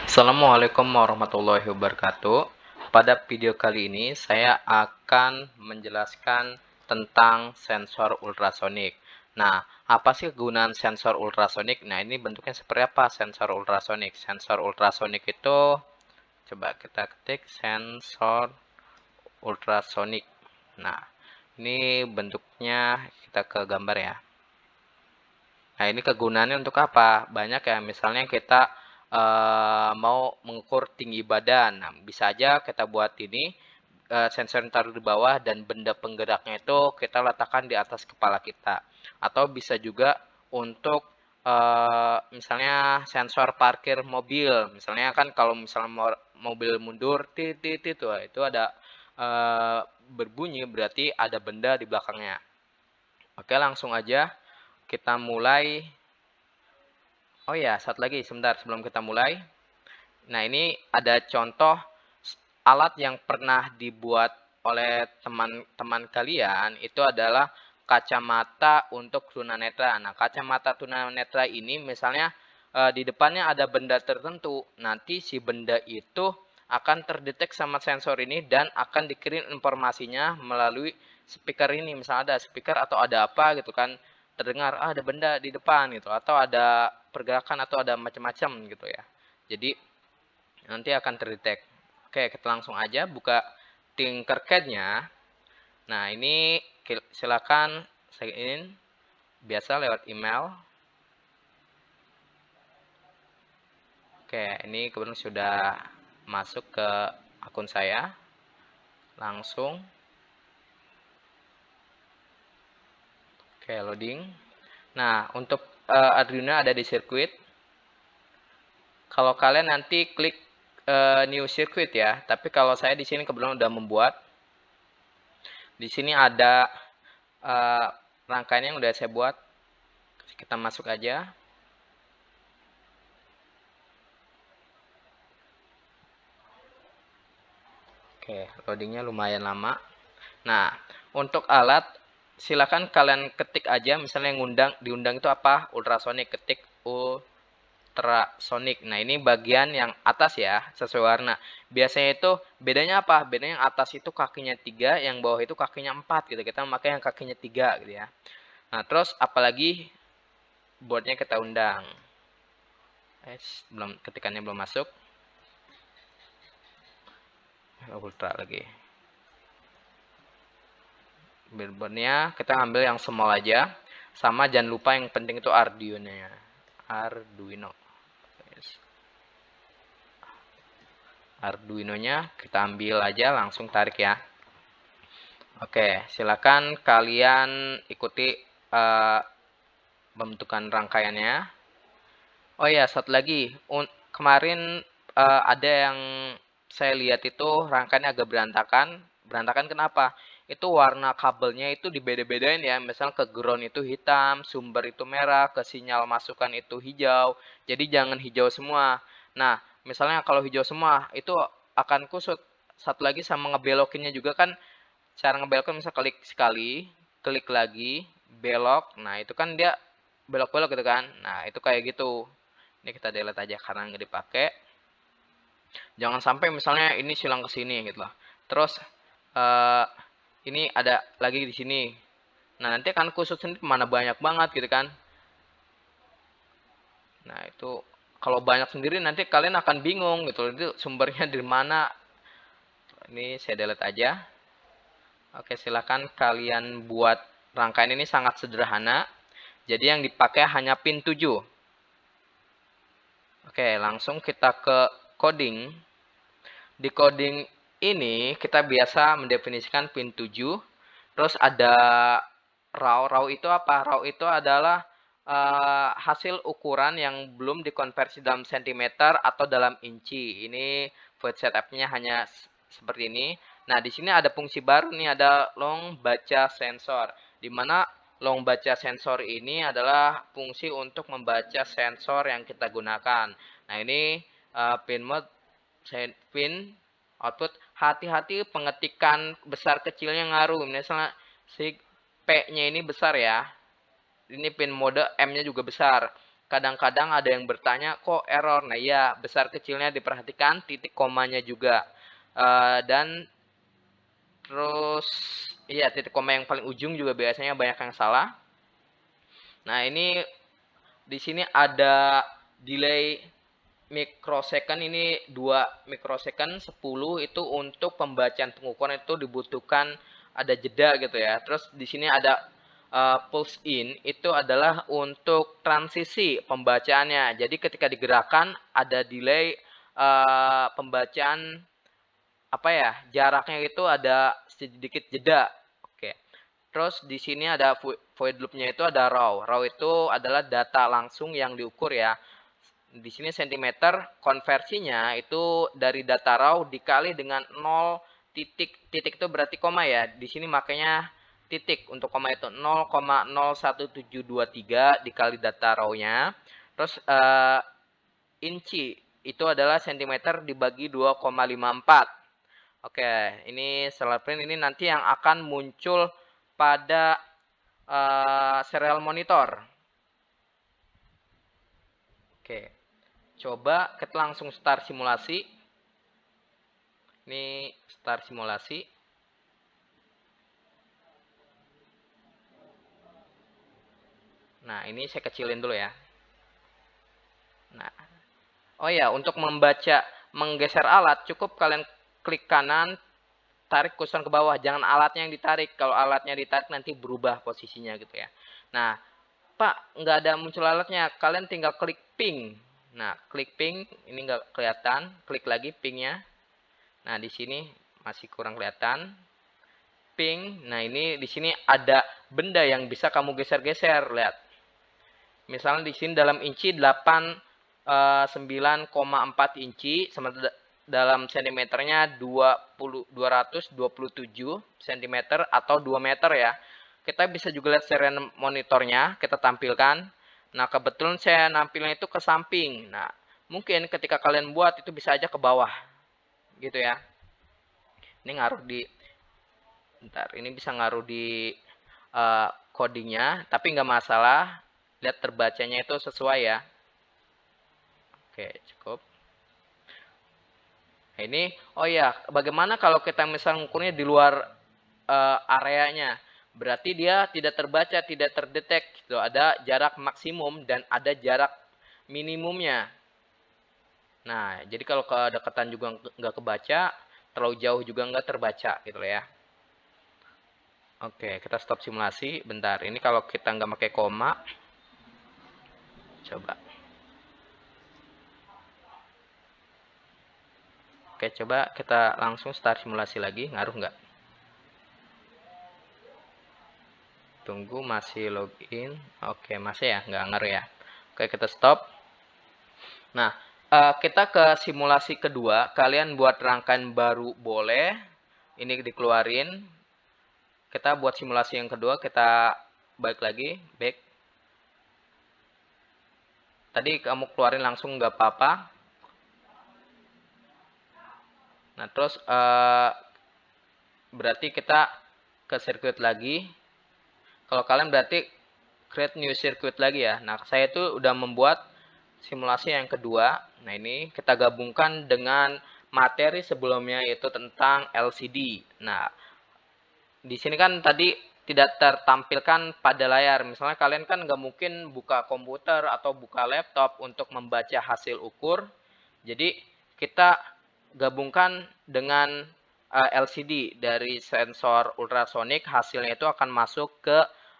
Assalamualaikum warahmatullahi wabarakatuh. Pada video kali ini saya akan menjelaskan tentang sensor ultrasonik. Nah, apa sih kegunaan sensor ultrasonik? Nah, ini bentuknya seperti apa sensor ultrasonik? Sensor ultrasonik itu coba kita ketik sensor ultrasonik. Nah, ini bentuknya kita ke gambar ya. Nah, ini kegunaannya untuk apa? Banyak ya, misalnya kita mau mengukur tinggi badan. Nah, bisa aja kita buat ini sensor yang taruh di bawah dan benda penggeraknya itu kita letakkan di atas kepala kita. Atau bisa juga untuk misalnya sensor parkir mobil. Misalnya kan kalau misalnya mobil mundur, titit itu ada berbunyi berarti ada benda di belakangnya. Oke, langsung aja kita mulai. Oh ya, satu lagi sebentar sebelum kita mulai. Nah, ini ada contoh alat yang pernah dibuat oleh teman-teman kalian, itu adalah kacamata untuk tunanetra. Nah, kacamata tunanetra ini misalnya di depannya ada benda tertentu, nanti si benda itu akan terdetek sama sensor ini dan akan dikirim informasinya melalui speaker ini. Misalnya ada speaker atau ada apa gitu kan, terdengar ada benda di depan gitu, atau ada pergerakan atau ada macam-macam gitu ya. Jadi nanti akan terdetek. Oke, kita langsung aja buka Tinkercad-nya. Nah, ini silakan sign in biasa lewat email. Oke, ini kebetulan sudah masuk ke akun saya. Langsung. Oke, loading. Nah, untuk Arduino ada di sirkuit. Kalau kalian nanti klik new circuit ya, tapi kalau saya di sini kebetulan udah membuat. Di sini ada rangkaian yang udah saya buat. Kita masuk aja. Oke, loadingnya lumayan lama. Nah, untuk alat silakan kalian ketik aja, misalnya yang diundang itu apa? Ultrasonic, ketik ultrasonic. Nah, ini bagian yang atas ya, sesuai warna. Biasanya itu bedanya apa? Bedanya yang atas itu kakinya 3, yang bawah itu kakinya 4 gitu. Kita memakai yang kakinya 3 gitu ya. Nah, terus apalagi boardnya kita undang. Ketikannya belum masuk. Ultra lagi. Billboardnya kita ambil yang small aja. Sama jangan lupa yang penting itu Arduino. Arduino-nya kita ambil aja, langsung tarik ya. Oke, silakan kalian ikuti pembentukan rangkaiannya. Oh ya, satu lagi. Kemarin ada yang saya lihat itu rangkaiannya agak berantakan. Berantakan kenapa? Itu warna kabelnya itu dibeda-bedain ya. Misal ke ground itu hitam, sumber itu merah, ke sinyal masukan itu hijau. Jadi jangan hijau semua. Nah, misalnya kalau hijau semua itu akan kusut. Satu lagi sama ngebelokinnya juga kan, cara ngebelokin misal klik sekali, klik lagi, belok. Nah, itu kan dia belok-belok gitu kan. Nah, itu kayak gitu. Ini kita delete aja karena nggak dipakai. Jangan sampai misalnya ini silang ke sini gitu loh. Terus ini ada lagi di sini. Nah, nanti akan kusut sendiri mana banyak banget gitu kan. Nah, itu kalau banyak sendiri nanti kalian akan bingung gitu. Itu sumbernya dari mana. Ini saya delete aja. Oke, silakan kalian buat rangkaian ini sangat sederhana. Jadi yang dipakai hanya pin 7. Oke, langsung kita ke coding. Di coding ini kita biasa mendefinisikan pin 7. Terus ada raw. Raw itu apa? Raw itu adalah hasil ukuran yang belum dikonversi dalam sentimeter atau dalam inci. Ini void setupnya hanya seperti ini. Nah, di sini ada fungsi baru nih, ada long baca sensor. Di mana long baca sensor ini adalah fungsi untuk membaca sensor yang kita gunakan. Nah, ini pin mode, pin output. Hati-hati pengetikan besar kecilnya ngaruh. Misalnya si P-nya ini besar ya. Ini pin mode, M-nya juga besar. kadang-kadang ada yang bertanya kok error. Nah ya, besar kecilnya diperhatikan, titik komanya juga. Dan terus iya, titik koma yang paling ujung juga biasanya banyak yang salah. Nah ini di sini ada delay mikrosecond, ini 2 mikrosecond 10 itu untuk pembacaan pengukuran itu dibutuhkan ada jeda gitu ya. Terus di sini ada pulse in, itu adalah untuk transisi pembacaannya. Jadi ketika digerakkan ada delay pembacaan apa ya, jaraknya itu ada sedikit jeda. Oke. Terus di sini ada void loop-nya itu ada raw. Raw itu adalah data langsung yang diukur ya. Di sini sentimeter, konversinya itu dari data raw dikali dengan 0 titik. Titik itu berarti koma ya. Di sini makanya titik untuk koma itu 0,01723 dikali data raw-nya. Terus inci itu adalah sentimeter dibagi 2,54. Oke, ini solar print ini nanti yang akan muncul pada serial monitor. Oke, coba kita langsung start simulasi. Ini start simulasi. Nah, ini saya kecilin dulu ya. Nah, oh ya, untuk membaca, menggeser alat, cukup kalian klik kanan, tarik kursor ke bawah. Jangan alatnya yang ditarik. Kalau alatnya ditarik nanti berubah posisinya gitu ya. Nah, Pak, nggak ada muncul alatnya. Kalian tinggal klik ping. Nah, klik ping, ini nggak kelihatan. Klik lagi pingnya. Nah, di sini masih kurang kelihatan. Ping. Nah, ini di sini ada benda yang bisa kamu geser-geser. Lihat. Misalnya di sini dalam inci 9,4 inci, sementara dalam sentimeternya 227 cm atau 2 meter ya. Kita bisa juga lihat serial monitornya, kita tampilkan. Nah, kebetulan saya nampilnya itu ke samping. Nah, mungkin ketika kalian buat itu bisa aja ke bawah. Gitu ya. Ini ngaruh di, bentar, ini bisa ngaruh di codingnya, tapi nggak masalah. Lihat terbacanya itu sesuai ya. Oke, cukup. Nah, ini, oh ya, bagaimana kalau kita misalnya ngukurnya di luar areanya? Berarti dia tidak terbaca, tidak terdetek. Gitu. Ada jarak maksimum dan ada jarak minimumnya. Nah, jadi kalau kedekatan juga nggak kebaca, terlalu jauh juga nggak terbaca gitu ya. Oke, kita stop simulasi. Bentar, ini kalau kita nggak pakai koma, coba. Oke, coba kita langsung start simulasi lagi. Ngaruh nggak? Tunggu, masih login. Oke, masih ya, nggak ngaruh ya. Oke, kita stop. Nah, kita ke simulasi kedua. Kalian buat rangkaian baru boleh. Ini dikeluarin. Kita buat simulasi yang kedua. Kita balik lagi. Back. Tadi kamu keluarin langsung nggak apa-apa. Nah, terus berarti kita ke circuit lagi. Kalau kalian berarti create new circuit lagi ya. Nah, saya itu udah membuat simulasi yang kedua. Nah, ini kita gabungkan dengan materi sebelumnya yaitu tentang LCD. Nah, di sini kan tadi tidak tertampilkan pada layar. Misalnya kalian kan nggak mungkin buka komputer atau buka laptop untuk membaca hasil ukur. Jadi kita gabungkan dengan LCD dari sensor ultrasonik, hasilnya itu akan masuk ke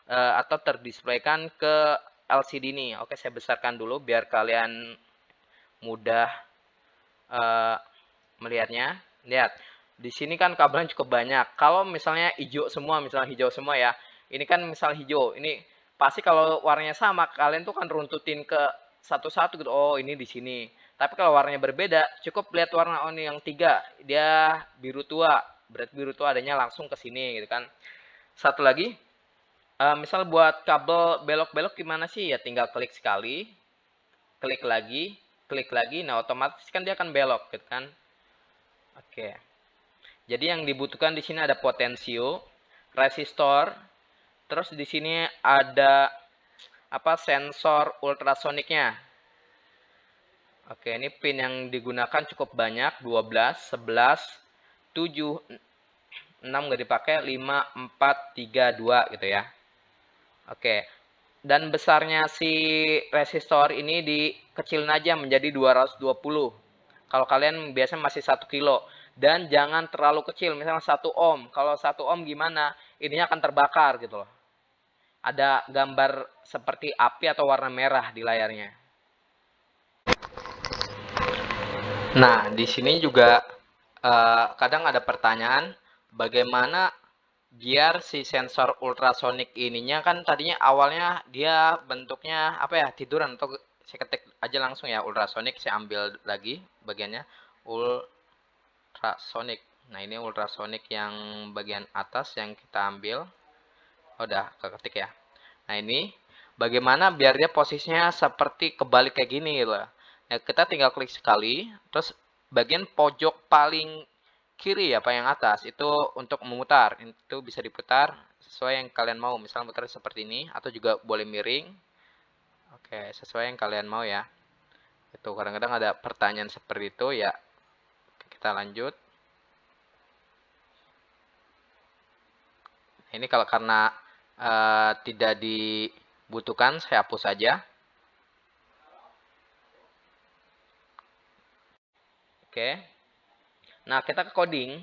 atau terdisplaykan ke LCD ini. Oke, saya besarkan dulu biar kalian mudah melihatnya. Lihat, di sini kan kabelnya cukup banyak. Kalau misalnya hijau semua, misalnya hijau semua ya, ini kan misal hijau, ini pasti kalau warnanya sama, kalian tuh kan runtutin ke satu-satu gitu. Oh, ini di sini. Tapi kalau warnanya berbeda, cukup lihat warna ini yang 3, dia biru tua. Berarti biru tua adanya langsung ke sini gitu kan. Satu lagi, misal buat kabel belok-belok gimana sih? Ya tinggal klik sekali, klik lagi, nah otomatis kan dia akan belok gitu kan. Oke. Jadi yang dibutuhkan di sini ada potensio, resistor, terus di sini ada sensor ultrasoniknya. Oke, ini pin yang digunakan cukup banyak, 12, 11, 7, 6 nggak dipakai, 5, 4, 3, 2 gitu ya. Oke, dan besarnya si resistor ini dikecilin aja menjadi 220. Kalau kalian biasanya masih 1 kilo. Dan jangan terlalu kecil, misalnya 1 ohm. Kalau 1 ohm gimana? Ininya akan terbakar gitu loh. Ada gambar seperti api atau warna merah di layarnya. Nah, di sini juga kadang ada pertanyaan, bagaimana biar si sensor ultrasonik ininya kan tadinya awalnya dia bentuknya apa ya, tiduran, atau saya ketik aja langsung ya ultrasonik, saya ambil lagi bagiannya ultrasonik. Nah, ini ultrasonik yang bagian atas yang kita ambil. Oh, udah keketik ya. Nah, ini bagaimana biar dia posisinya seperti kebalik kayak gini gitu. Nah, kita tinggal klik sekali, terus bagian pojok paling kiri ya, Pak, yang atas itu untuk memutar. Itu bisa diputar sesuai yang kalian mau. Misalnya mutar seperti ini atau juga boleh miring. Oke, sesuai yang kalian mau ya. Itu kadang-kadang ada pertanyaan seperti itu ya. Kita lanjut. Ini kalau karena tidak dibutuhkan, saya hapus saja. Oke. Nah, kita ke coding.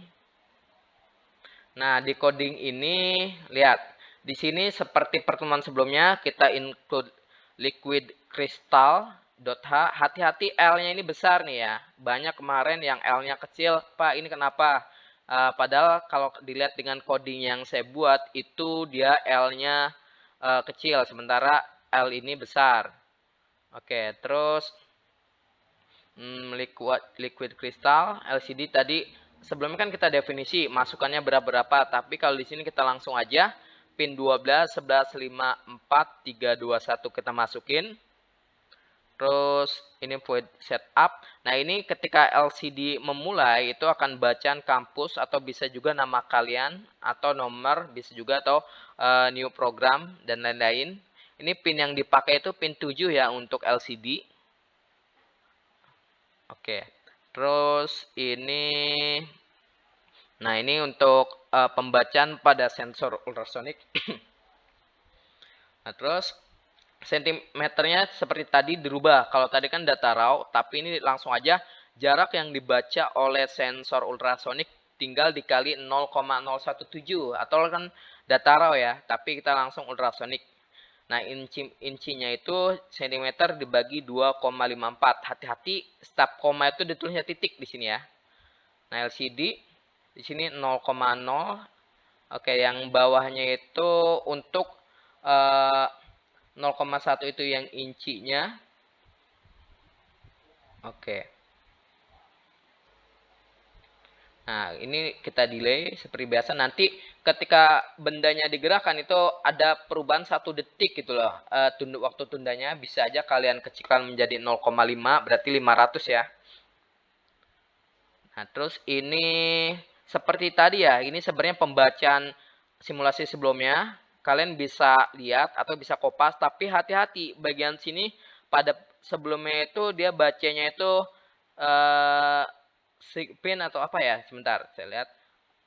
Nah, di coding ini lihat, di sini seperti pertemuan sebelumnya kita include liquid crystal .h. Hati-hati L-nya ini besar nih ya. Banyak kemarin yang L-nya kecil, Pak. Ini kenapa? Padahal kalau dilihat dengan coding yang saya buat itu dia L-nya kecil, sementara L ini besar. Oke, terus liquid crystal LCD tadi sebelumnya kan kita definisi masukannya berapa, tapi kalau di sini kita langsung aja pin 12, 11, 5, 4, 3, 2, 1 kita masukin. Terus ini void setup. Nah, ini ketika LCD memulai itu akan bacaan kampus atau bisa juga nama kalian atau nomor, bisa juga atau new program dan lain-lain. Ini pin yang dipakai itu pin 7 ya untuk LCD. Oke. Terus ini untuk pembacaan pada sensor ultrasonik. Nah, terus sentimeternya seperti tadi dirubah. Kalau tadi kan data raw, tapi ini langsung aja jarak yang dibaca oleh sensor ultrasonik tinggal dikali 0,017 atau kan data raw ya, tapi kita langsung ultrasonik. Nah, incinya itu sentimeter dibagi 2,54. Hati-hati stop koma itu ditulisnya titik di sini ya. Nah, LCD di sini 0,0. Oke, yang bawahnya itu untuk 0,1 itu yang incinya. Oke. Nah, ini kita delay seperti biasa. Nanti ketika bendanya digerakkan itu ada perubahan 1 detik gitu loh. Waktu tundanya bisa aja kalian kecilkan menjadi 0,5, berarti 500 ya. Nah, terus ini seperti tadi ya, ini sebenarnya pembacaan simulasi sebelumnya. Kalian bisa lihat atau bisa kopas, tapi hati-hati bagian sini pada sebelumnya itu dia bacanya itu eh, pin atau apa ya? Sebentar, saya lihat.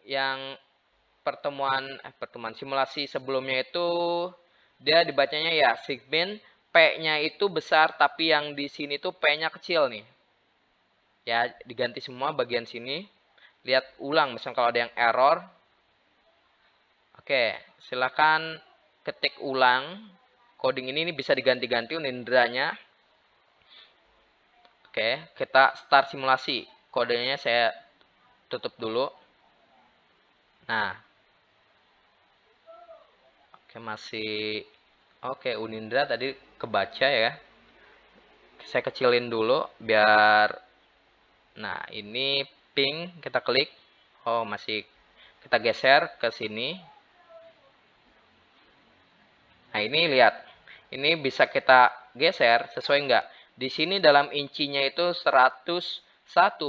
Yang pertemuan simulasi sebelumnya itu dia dibacanya ya sigpin, P-nya itu besar tapi yang di sini tuh P-nya kecil nih. Ya, diganti semua bagian sini. Lihat ulang misalnya kalau ada yang error. Oke, silakan ketik ulang. Coding ini bisa diganti-ganti unindranya. Oke, kita start simulasi. Kodenya saya tutup dulu. Nah, oke masih oke, Unindra tadi kebaca ya. Saya kecilin dulu biar. Nah, ini ping kita klik. Oh, masih kita geser ke sini. Nah, ini lihat. Ini bisa kita geser sesuai enggak? Di sini dalam incinya itu 101,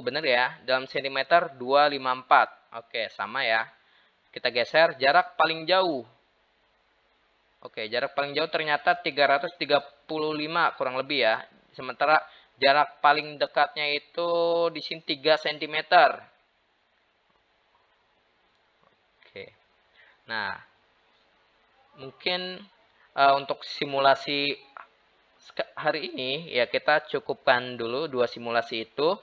benar ya? Dalam sentimeter 254. Oke, sama ya. Kita geser jarak paling jauh. Oke, jarak paling jauh ternyata 335 kurang lebih ya. Sementara jarak paling dekatnya itu di sini 3 cm. Oke. Nah, mungkin untuk simulasi hari ini ya kita cukupkan dulu 2 simulasi itu.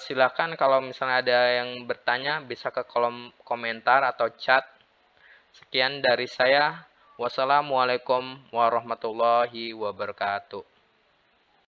Silakan kalau misalnya ada yang bertanya bisa ke kolom komentar atau chat. Sekian dari saya. Wassalamualaikum warahmatullahi wabarakatuh.